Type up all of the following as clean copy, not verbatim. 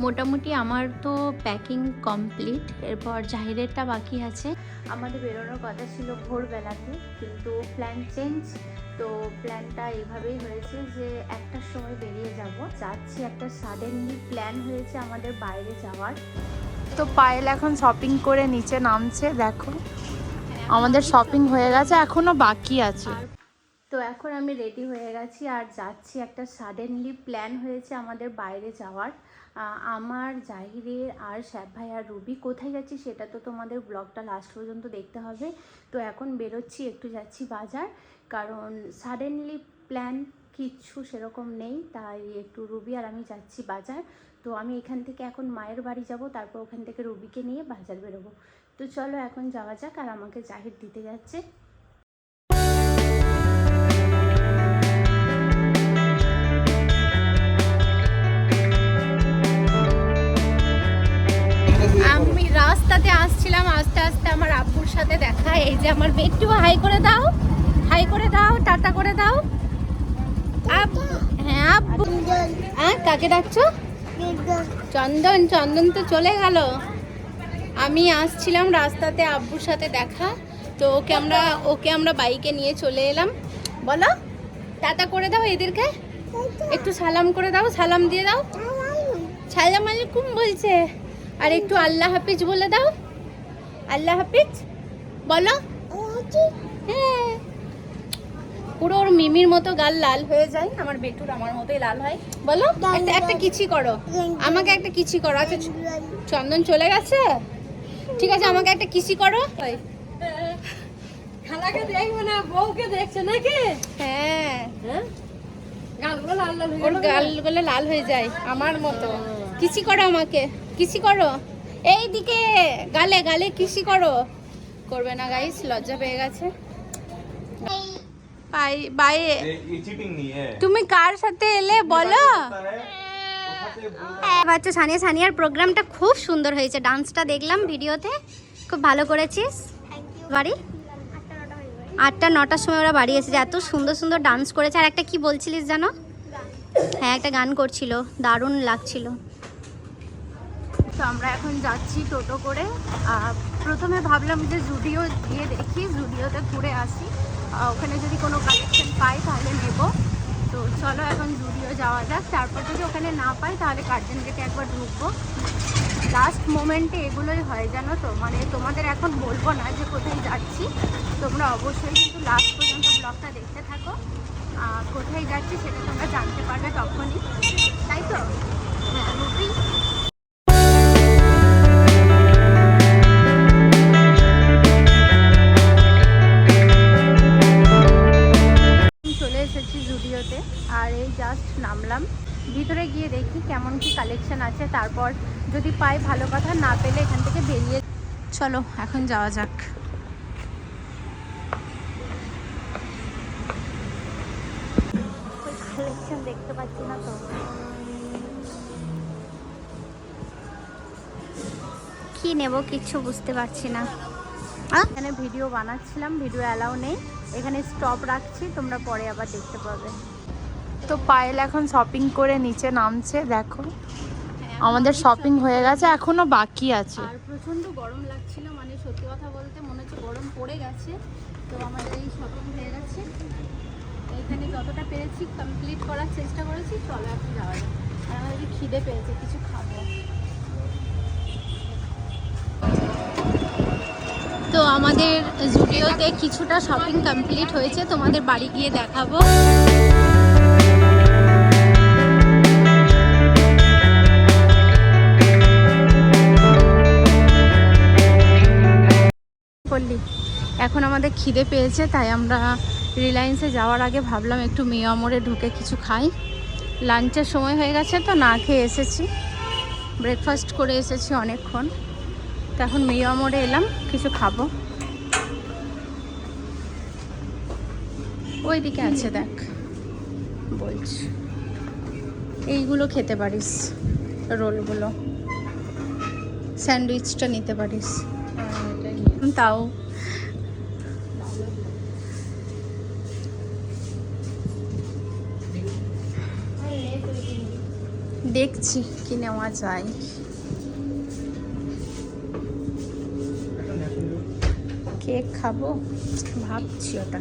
মোটামুটি আমার তো প্যাকিং কমপ্লিট, এরপর জাহিরেরটা বাকি আছে। আমাদের বেরোনোর কথা ছিল ভোরবেলাতে, কিন্তু প্ল্যান চেঞ্জ। তো প্ল্যানটা এইভাবেই হয়েছে যে একটার সময় বেরিয়ে যাচ্ছি। একটা সাডেনলি প্ল্যান হয়েছে আমাদের বাইরে যাওয়ার। তো পায়েল এখন শপিং করে নিচে নামছে, দেখো আমাদের শপিং হয়ে গেছে, এখনো বাকি আছে। তো এখন আমি রেডি হয়ে গেছি আর যাচ্ছি। একটা সাডেনলি প্ল্যান হয়েছে আমাদের বাইরে যাওয়ার। আমার, জাহিরের আর শ্যাব ভাই আর রুবি। কোথায় যাচ্ছি সেটা তো তোমাদের ব্লগটা লাস্ট পর্যন্ত দেখতে হবে। তো এখন বেরোচ্ছি, একটু যাচ্ছি বাজার, কারণ সাডেনলি প্ল্যান কিচ্ছু সেরকম নেই, তাই একটু রুবি আর আমি যাচ্ছি বাজার। তো আমি এখান থেকে এখন মায়ের বাড়ি যাব, তারপর ওখান থেকে রুবিকে নিয়ে বাজার বেরোবো। তো চলো এখন যাওয়া যাক। আর আমাকে জাহির দিতে যাচ্ছে। আমি রাস্তাতে আসছিলাম, আস্তে আস্তে আমার আব্বুর সাথে দেখা। এই যে আমার একটু হাই করে দাও, হাই করে দাও, টাটা করে দাও। আব্বু, হ্যাঁ আব্বু। হ্যাঁ, কাকে ডাকছো? চন্দন। চন্দন তো চলে গেল। আমি আসছিলাম রাস্তাতে, আব্বুর সাথে দেখা। তো ওকে আমরা বাইকে নিয়ে চলে এলাম। বলো, টাটা করে দাও এদেরকে, একটু সালাম করে দাও, সালাম দিয়ে দাও। সালাম আলাইকুম বলছে। আর একটু আল্লাহ হাফিজ বলে দাও। আল্লাহ হাফিজ বলো। হ্যাঁ, পুরো ওর মিমির মতো গাল লাল হয়ে যায়। আমার বেটুর আমার মতোই লাল হয়। বলো, একটা কিছি করো, আমাকে একটা কিছি করো। আচ্ছা, চন্দন চলে গেছে, ঠিক আছে, আমাকে একটা কিছি করো। খালাকে দেখবে না, বউকে দেখছে নাকি? হ্যাঁ, গালগুলো লাল লাল ওর গালগুলো লাল হয়ে যায় আমার মতো। কিছি করো, আমাকে কিছি করো, এইদিকে গালে গালে কিছি করো। করবে না গাইস, লজ্জা পেয়ে গেছে। বাই। তুমি কার সাথে এলে বলো? বাচ্চা সানিয়ার প্রোগ্রামটা খুব সুন্দর হয়েছে। ডান্সটা দেখলাম ভিডিওতে, খুব ভালো করেছিস। বাড়ি 8টা 9টার সময় ওরা বাড়ি এসেছে। এত সুন্দর সুন্দর ডান্স করেছে। আর একটা কি বলছিলিস জানো? হ্যাঁ, একটা গান করছিল, দারুণ লাগছিল। তো আমরা এখন যাচ্ছি টোটো করে। প্রথমে ভাবলাম যে জুডিও গিয়ে দেখি, জুডিওতে ঘুরে আসি, ওখানে যদি কোনো কালেকশন পাই তাহলে নেব। তো চলো এখন জুডিও যাওয়া যাক। তারপর যদি ওখানে না পাই তাহলে গার্ডেন গেটে একবার ঢুকবো। লাস্ট মোমেন্টে এগুলোই হয়, জানো তো। মানে তোমাদের এখন বলবো না যে কোথায় যাচ্ছি, তোমরা অবশ্যই কিন্তু লাস্ট পর্যন্ত ব্লগটা দেখতে থাকো। কোথায় যাচ্ছি সেটা তোমরা জানতে পারবে তখনই, তাই তো? হ্যাঁ, রুবি চলে এসেছি জুডিওতে। আর এই জাস্ট নামলাম, ভিতরে গিয়ে দেখি কেমন কি কালেকশন আছে, তারপর যদি পাই ভালো কথা, না পেলে এখান থেকে বেরিয়ে। চলো এখন যাওয়া যাক। কালেকশন দেখতে পাচ্ছি না তো, কি নেব কিচ্ছু বুঝতে পারছি না। এখানে ভিডিও বানাচ্ছিলাম, ভিডিও অ্যালাউ নেই, এখানে স্টপ রাখছি, তোমরা পরে আবার দেখতে পাবে। তো পায়েল এখন শপিং করে নিচে নামছে, দেখো আমাদের শপিং হয়ে গেছে, এখনো বাকি আছে। আর প্রচণ্ড গরম লাগছিল, মানে সত্যি কথা বলতে মনে হচ্ছে গরম পড়ে গেছে। তো আমাদের এই শপিং হয়ে গেছে, এইখানে যতটা পেরেছি কমপ্লিট করার চেষ্টা করেছি। চলো এখন যাওয়া যায়। আর আমাদের খিদে পেয়েছে, কিছু খাবো। তো আমাদের জুডিওতে কিছুটা শপিং কমপ্লিট হয়েছে, তোমাদের বাড়ি গিয়ে দেখাবো। এখন আমাদের খিদে পেয়েছে, তাই আমরা রিলায়েন্সে যাওয়ার আগে ভাবলাম একটু মিয়া মোড়ে ঢুকে কিছু খাই। লাঞ্চের সময় হয়ে গেছে তো না খেয়ে এসেছি, ব্রেকফাস্ট করে এসেছি অনেকক্ষণ। তো এখন মিয়া মোড়ে এলাম, কিছু খাবো। ওইদিকে আছে দেখ, বলছি এইগুলো খেতে পারিস, রোলগুলো, স্যান্ডউইচটা নিতে পারিস। তাও দেখছি কি নেওয়া যায়। কেক খাবো ভাবছি ওটা।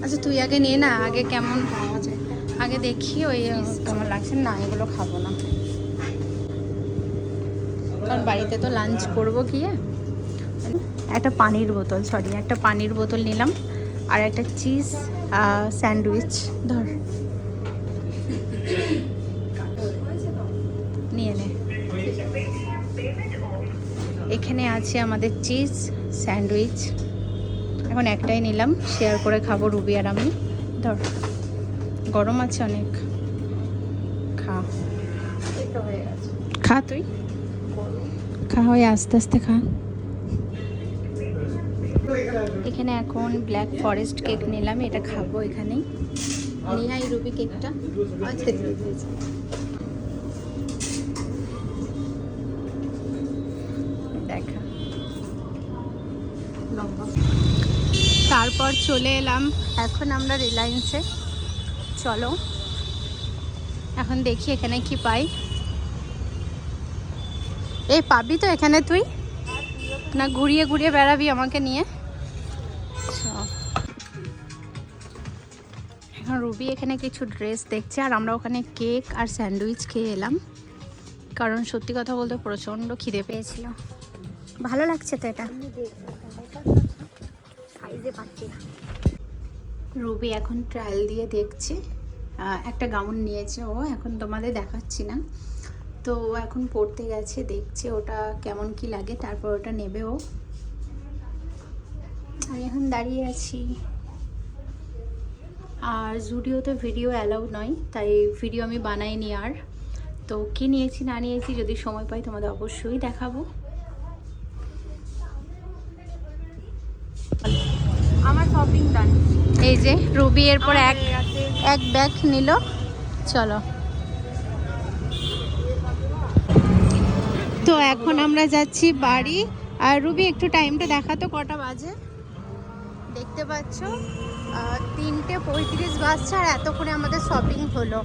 আচ্ছা তুই আগে নে না, আগে কেমন পাওয়া যায় আগে দেখি। ওই কেমন লাগছে না, এগুলো খাবো না, কারণ বাড়িতে তো লাঞ্চ করবো গিয়ে। একটা পানির বোতল, একটা পানির বোতল নিলাম, আর একটা চিজ স্যান্ডউইচ ধর নিয়ে নে। এখানে আছে আমাদের চিজ স্যান্ডউইচ, এখন একটাই নিলাম, শেয়ার করে খাবো রুবি আর আমি। ধর গরম আছে অনেক, খা খা তুই খা, হয় আস্তে আস্তে খা। এখানে এখন ব্ল্যাক ফরেস্ট কেক নিলাম, এটা খাবো এখানেই। নিয়ে রুবি কেকটা দেখা। তারপর চলে এলাম এখন আমরা রিলায়েন্সে। চলো এখন দেখি এখানে কি পাই। এই পাবি তো এখানে তুই, না ঘুরিয়ে ঘুরিয়ে বেড়াবি আমাকে নিয়ে? এখন রুবি এখানে কিছু ড্রেস দেখছে, আর আমরা ওখানে কেক আর স্যান্ডউইচ খেয়ে এলাম, কারণ সত্যি কথা বলতে প্রচণ্ড খিদে পেয়েছিল। ভালো লাগছে তো এটা। রুবি এখন ট্রায়াল দিয়ে দেখছে, একটা গাউন নিয়েছে ও, এখন তোমাদের দেখাচ্ছি না। তো এখন পড়তে গেছে, দেখছে ওটা কেমন কি লাগে, তারপর ওটা নেবে ও। আমি এখন দাঁড়িয়ে আছি। আর জুডিওতে ভিডিও অ্যালাউ নয়, তাই ভিডিও আমি বানাইনি আর। তো কী নিয়েছি না নিয়েছি যদি সময় পাই তোমাদের অবশ্যই দেখাবো। আমার শপিং ডান। এই যে রুবি এরপর এক ব্যাগ নিল। চলো তো এখন আমরা যাচ্ছি বাড়ি। আর রুবি একটু টাইমটা দেখাতো কটা বাজে। দেখতে পাচ্ছ 3:35 বাজছে, আর এতক্ষণে আমাদের শপিং হলো।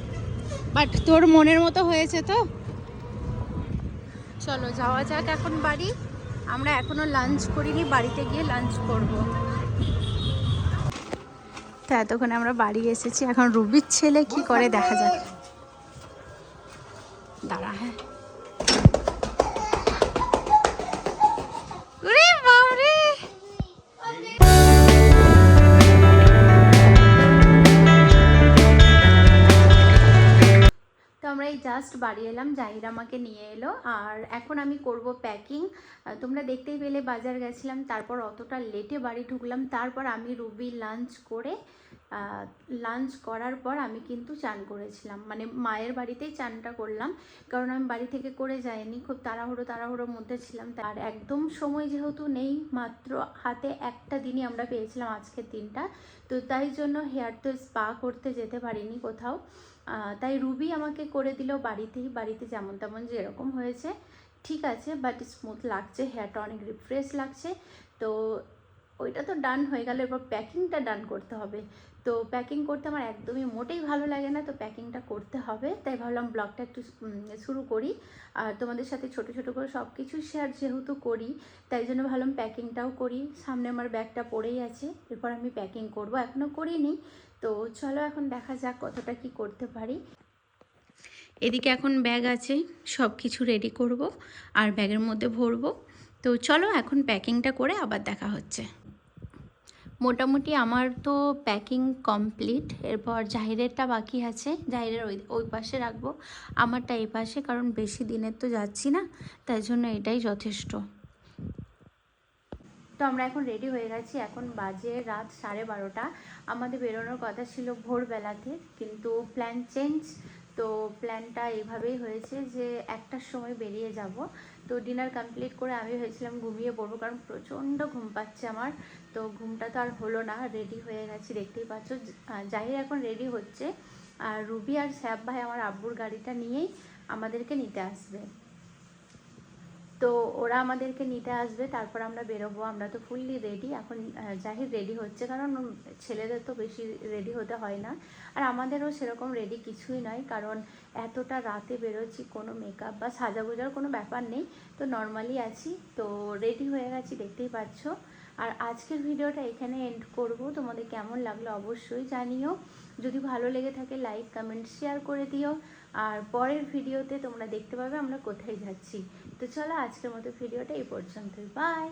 বাট তোর মনের মতো হয়েছে তো? চলো যাওয়া যাক এখন বাড়ি। আমরা এখনো লাঞ্চ করিনি, বাড়িতে গিয়ে লাঞ্চ করব। তো এতক্ষণে আমরা বাড়ি এসেছি, এখন রুবির ছেলে কি করে দেখা যাক। দাঁড়া, হ্যাঁ আমরা এই জাস্ট বাড়ি এলাম, জাহির আমাকে নিয়ে এলো, আর এখন আমি করব প্যাকিং। তোমরা দেখতেই পেলে বাজার গেছিলাম, তারপর অতটা লেটে বাড়ি ঢুকলাম। তারপর আমি রুবি লাঞ্চ করার পর আমি কিন্তু চান করেছিলাম, মানে মায়ের বাড়িতেই চানটা করলাম, কারণ আমি বাড়ি থেকে করে যাইনি, খুব তাড়াহুড়োর মধ্যে ছিলাম। তার একদম সময় যেহেতু নেই, মাত্র হাতে একটা দিনই আমরা পেয়েছিলাম, আজকের দিনটা। তো তাই জন্য হেয়ার তো স্পা করতে যেতে পারিনি কোথাও, তাই রুবি আমাকে করে দিল বাড়িতে যেমন তেমন যেরকম হয়েছে ঠিক আছে, বাট স্মুথ লাগছে, হেয়ারটা অনেক রিফ্রেশ লাগছে। তো ওইটা তো ডান হয়ে গেল, এরপর প্যাকিংটা ডান করতে হবে। তো প্যাকিং করতে আমার একদমই মোটেই ভালো লাগে না, তো প্যাকিংটা করতে হবে, তাই ভাবলাম ব্লগটা একটু শুরু করি। আর তোমাদের সাথে ছোট করে সব কিছু শেয়ার যেহেতু করি, তাই জন্য ভাবলাম প্যাকিংটাও করি। সামনে আমার ব্যাগটা পড়েই আছে, এরপর আমি প্যাকিং করব, এখনও করিনি। তো চলো এখন দেখা যাক কতটা কি করতে পারি। এদিকে এখন ব্যাগ আছে, সব কিছু রেডি করব আর ব্যাগের মধ্যে ভরবো। তো চলো এখন প্যাকিংটা করে আবার দেখা হচ্ছে। মোটামুটি আমার তো প্যাকিং কমপ্লিট, এরপর জাহিরেরটা বাকি আছে, জাহিরের ওই পাশে রাখবো, আমারটা এই পাশে, কারণ বেশি দিনের তো যাচ্ছি না, তাই জন্য এটাই যথেষ্ট। তো আমরা এখন রেডি হয়ে গেছি, এখন বাজে রাত 12:30। আমাদের বেরোনোর কথা ছিল ভোরবেলাতে, কিন্তু প্ল্যান চেঞ্জ। তো প্ল্যানটা এইভাবেই হয়েছে যে 1টার সময় বেরিয়ে যাব। তো ডিনার কমপ্লিট করে আমি ভেবেছিলাম ঘুমিয়ে পড়বো, কারণ প্রচণ্ড ঘুম পাচ্ছে আমার। তো ঘুমটা তো আর হলো না, রেডি হয়ে গেছি দেখতেই পাচ্ছ। জাহির এখন রেডি হচ্ছে, আর রুবি আর স্যাব ভাই আমার আব্বুর গাড়িটা নিয়েই আমাদেরকে নিতে আসবে। তো ওরা আমাদেরকে নিতে আসবে, তারপর আমরা বেরোবো। আমরা তো ফুললি রেডি, এখন জাহির রেডি হচ্ছে, কারণ ছেলেদের তো বেশি রেডি হতে হয় না, আর আমাদেরও সেরকম রেডি কিছুই নয়, কারণ এতটা রাতে বেরোচ্ছি, কোনো মেকআপ বা সাজাগোজার কোনো ব্যাপার নেই, তো নর্মালি আছি। তো রেডি হয়ে গেছি, দেখতেই পাচ্ছ। আর আজকের ভিডিওটা এখানে এন্ড করব। তোমাদের কেমন লাগলো অবশ্যই জানিও। যদি ভালো লেগে থাকে লাইক কমেন্ট শেয়ার করে দিও। আর পরের ভিডিওতে তোমরা দেখতে পাবে আমরা কোথায় যাচ্ছি। তো চলো আজকের মতো ভিডিওটা এই পর্যন্তই, বাই।